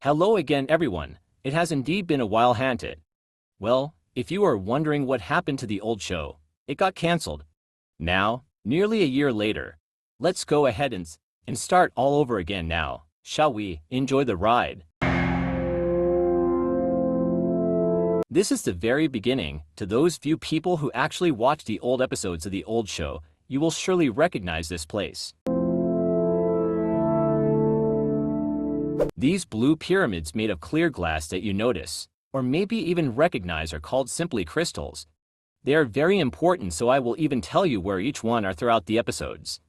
Hello again, everyone. It has indeed been a while, hasn't it? Well, if you are wondering what happened to the old show, it got cancelled. Now, nearly a year later, let's go ahead and start all over again now, shall we? Enjoy the ride. This is the very beginning. To those few people who actually watch the old episodes of the old show, you will surely recognize this place. These blue pyramids made of clear glass that you notice, or maybe even recognize, are called simply crystals. They are very important, so I will even tell you where each one are throughout the episodes.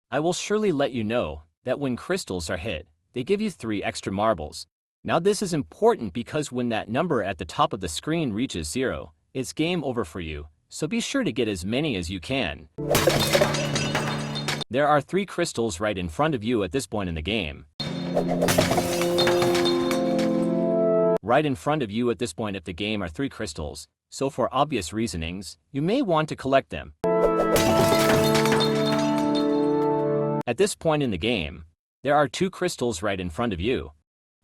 I will surely let you know that when crystals are hit, they give you 3 extra marbles. Now this is important because when that number at the top of the screen reaches 0, it's game over for you, so be sure to get as many as you can. There are 3 crystals right in front of you at this point in the game. Right in front of you at this point of the game are 3 crystals, so for obvious reasonings, you may want to collect them. At this point in the game, there are 2 crystals right in front of you.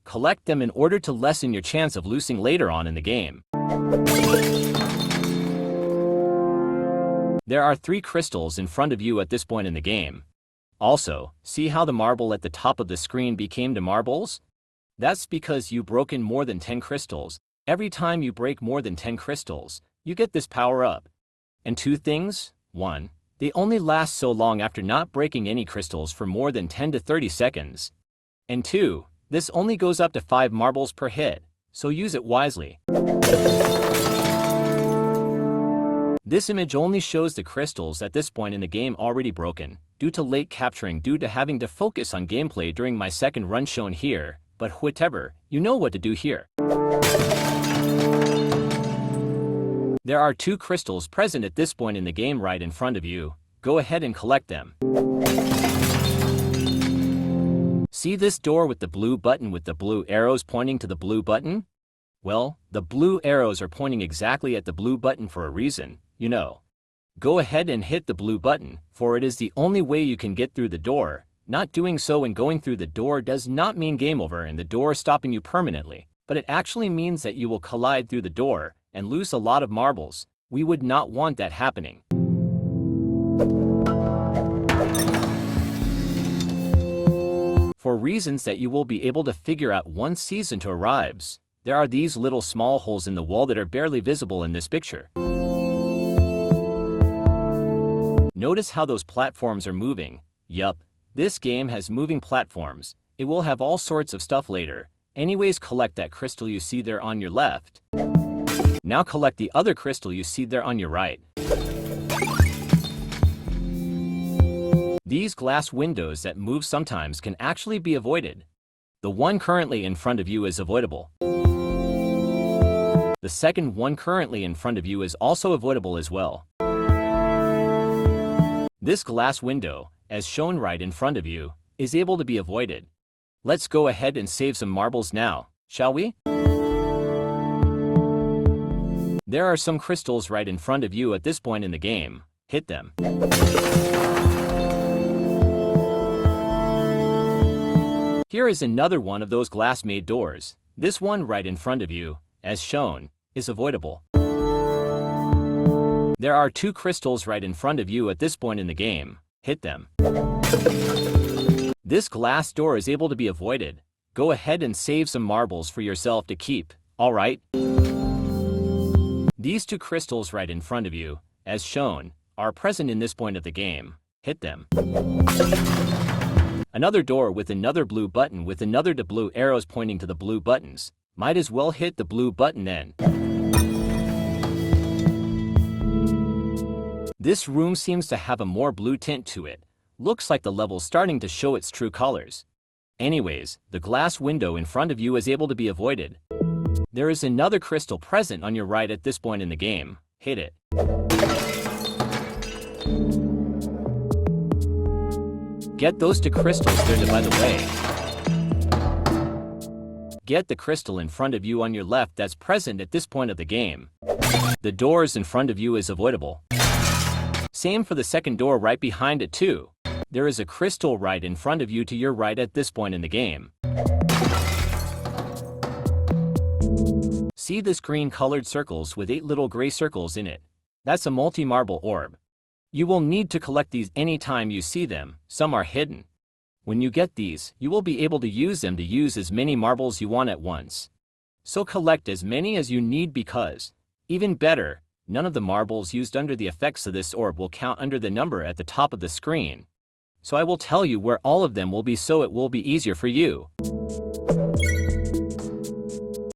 Collect them in order to lessen your chance of losing later on in the game. There are 3 crystals in front of you at this point in the game. Also, see how the marble at the top of the screen became the marbles? That's because you've broken more than 10 crystals. Every time you break more than 10 crystals, you get this power up. And 2 things. 1. They only last so long after not breaking any crystals for more than 10 to 30 seconds. And 2. This only goes up to 5 marbles per hit, so use it wisely. This image only shows the crystals at this point in the game already broken, due to late capturing due to having to focus on gameplay during my second run shown here, but whatever, you know what to do here. There are 2 crystals present at this point in the game right in front of you. Go ahead and collect them. See this door with the blue button with the blue arrows pointing to the blue button? Well, the blue arrows are pointing exactly at the blue button for a reason, you know. Go ahead and hit the blue button, for it is the only way you can get through the door. Not doing so and going through the door does not mean game over and the door stopping you permanently, but it actually means that you will collide through the door and lose a lot of marbles. We would not want that happening. For reasons that you will be able to figure out once season 2 arrives, there are these little small holes in the wall that are barely visible in this picture. Notice how those platforms are moving. Yup, this game has moving platforms. It will have all sorts of stuff later. Anyways, collect that crystal you see there on your left. Now collect the other crystal you see there on your right. These glass windows that move sometimes can actually be avoided. The one currently in front of you is avoidable. The second one currently in front of you is also avoidable as well. This glass window, as shown right in front of you, is able to be avoided. Let's go ahead and save some marbles now, shall we? There are some crystals right in front of you at this point in the game. Hit them. Here is another one of those glass-made doors. This one right in front of you, as shown, is avoidable. There are 2 crystals right in front of you at this point in the game. Hit them. This glass door is able to be avoided. Go ahead and save some marbles for yourself to keep, alright? These 2 crystals right in front of you, as shown, are present in this point of the game. Hit them. Another door with another blue button with another 2 blue arrows pointing to the blue buttons. Might as well hit the blue button then. This room seems to have a more blue tint to it. Looks like the level's starting to show its true colors. Anyways, the glass window in front of you is able to be avoided. There is another crystal present on your right at this point in the game. Hit it. Get those 2 crystals there by the way. get the crystal in front of you on your left that's present at this point of the game. The doors in front of you is avoidable. Same for the second door right behind it too. There is a crystal right in front of you to your right at this point in the game. See this green colored circles with 8 little gray circles in it? That's a multi-marble orb. You will need to collect these anytime you see them. Some are hidden. When you get these, you will be able to use them to use as many marbles you want at once. So collect as many as you need because, even better, none of the marbles used under the effects of this orb will count under the number at the top of the screen. So I will tell you where all of them will be so it will be easier for you.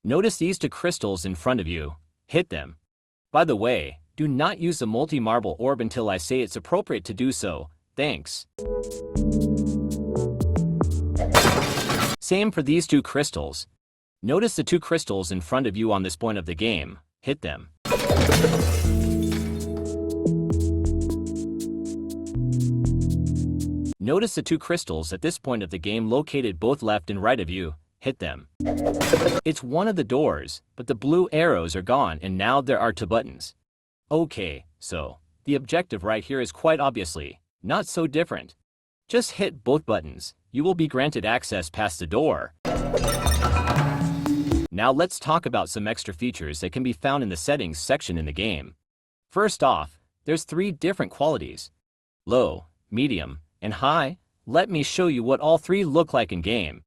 Notice these 2 crystals in front of you. Hit them. By the way, do not use the multi-marble orb until I say it's appropriate to do so. Thanks. Same for these 2 crystals. Notice the 2 crystals in front of you on this point of the game. Hit them. Notice the 2 crystals at this point of the game located both left and right of you. Hit them. It's one of the doors, but the blue arrows are gone and now there are 2 buttons. Okay, so the objective right here is quite obviously not so different. Just hit both buttons. You will be granted access past the door. Now let's talk about some extra features that can be found in the settings section in the game. First off, there's 3 different qualities: low, medium, and high. Let me show you what all 3 look like in game.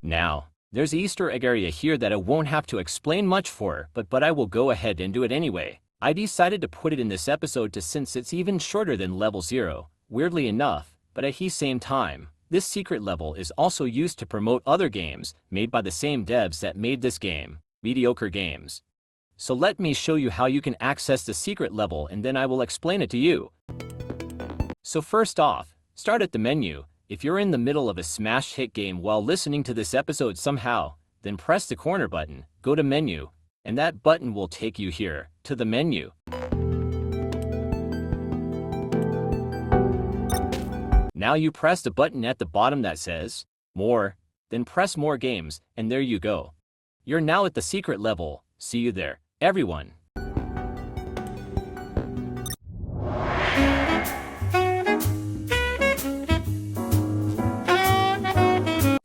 Now, there's an Easter egg area here that I won't have to explain much for, but I will go ahead and do it anyway. I decided to put it in this episode since it's even shorter than level 0, weirdly enough, but at the same time, this secret level is also used to promote other games made by the same devs that made this game, Mediocre Games. So let me show you how you can access the secret level and then I will explain it to you. So first off, start at the menu. If you're in the middle of a smash hit game while listening to this episode somehow, then press the corner button, go to menu, and that button will take you here, to the menu. Now you press the button at the bottom that says, More, then press More Games, and there you go. You're now at the secret level. See you there, everyone.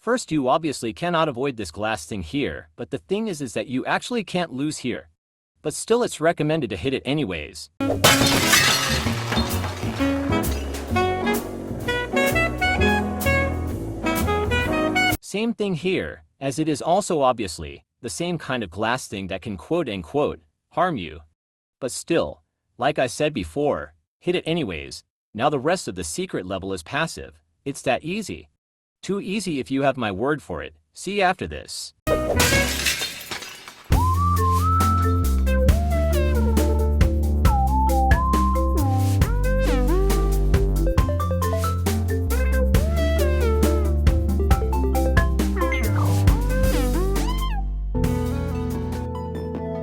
First, you obviously cannot avoid this glass thing here, but the thing is that you actually can't lose here. But still it's recommended to hit it anyways. Same thing here, as it is also obviously the same kind of glass thing that can quote-unquote harm you. But still, like I said before, hit it anyways. Now the rest of the secret level is passive. It's that easy. Too easy if you have my word for it. See you after this.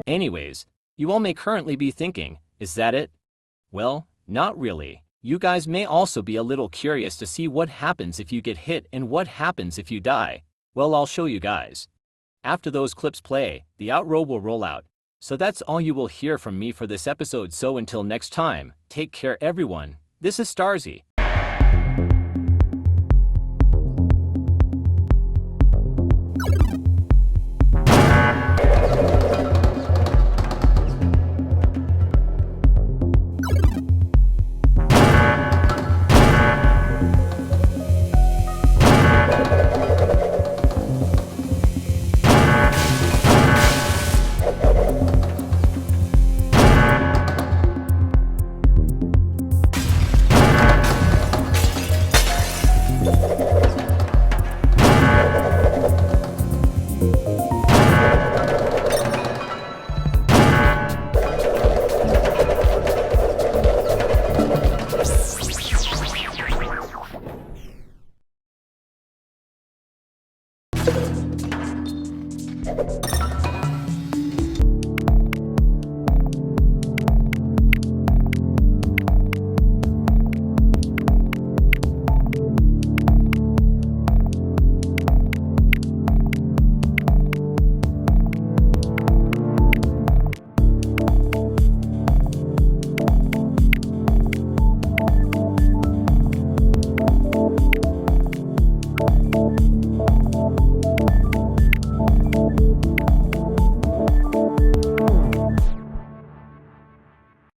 Anyways, you all may currently be thinking, is that it? Well, not really. You guys may also be a little curious to see what happens if you get hit and what happens if you die. Well, I'll show you guys. After those clips play, the outro will roll out. So that's all you will hear from me for this episode, so until next time, take care everyone. This is Starzy.